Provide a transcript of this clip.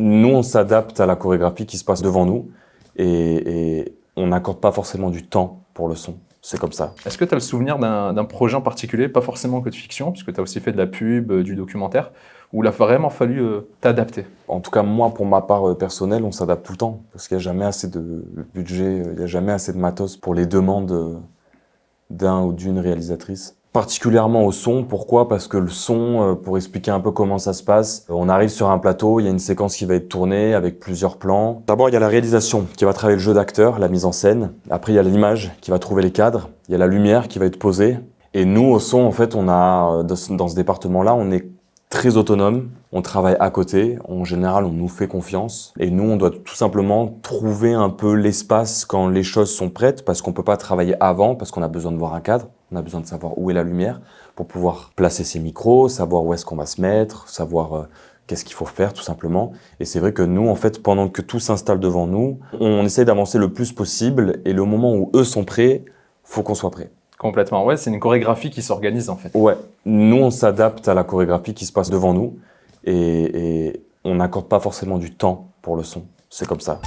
Nous, on s'adapte à la chorégraphie qui se passe devant nous et on n'accorde pas forcément du temps pour le son. C'est comme ça. Est-ce que tu as le souvenir d'un projet en particulier, pas forcément que de fiction, puisque tu as aussi fait de la pub, du documentaire, où il a vraiment fallu t'adapter? En tout cas, moi, pour ma part personnelle, on s'adapte tout le temps parce qu'il n'y a jamais assez de budget, il n'y a jamais assez de matos pour les demandes d'un ou d'une réalisatrice. Particulièrement au son, pourquoi? Parce que le son, pour expliquer un peu comment ça se passe, on arrive sur un plateau, il y a une séquence qui va être tournée avec plusieurs plans. D'abord, il y a la réalisation qui va travailler le jeu d'acteur, la mise en scène. Après, il y a l'image qui va trouver les cadres. Il y a la lumière qui va être posée. Et nous, au son, en fait, on a, dans ce département-là, on est très autonome, on travaille à côté, en général on nous fait confiance et nous on doit tout simplement trouver un peu l'espace quand les choses sont prêtes parce qu'on peut pas travailler avant, parce qu'on a besoin de voir un cadre, on a besoin de savoir où est la lumière pour pouvoir placer ses micros, savoir où est-ce qu'on va se mettre, savoir qu'est-ce qu'il faut faire tout simplement. Et c'est vrai que nous en fait pendant que tout s'installe devant nous, on essaie d'avancer le plus possible et le moment où eux sont prêts, faut qu'on soit prêt. Complètement, ouais, c'est une chorégraphie qui s'organise en fait. Ouais, nous on s'adapte à la chorégraphie qui se passe devant nous et on n'accorde pas forcément du temps pour le son. C'est comme ça.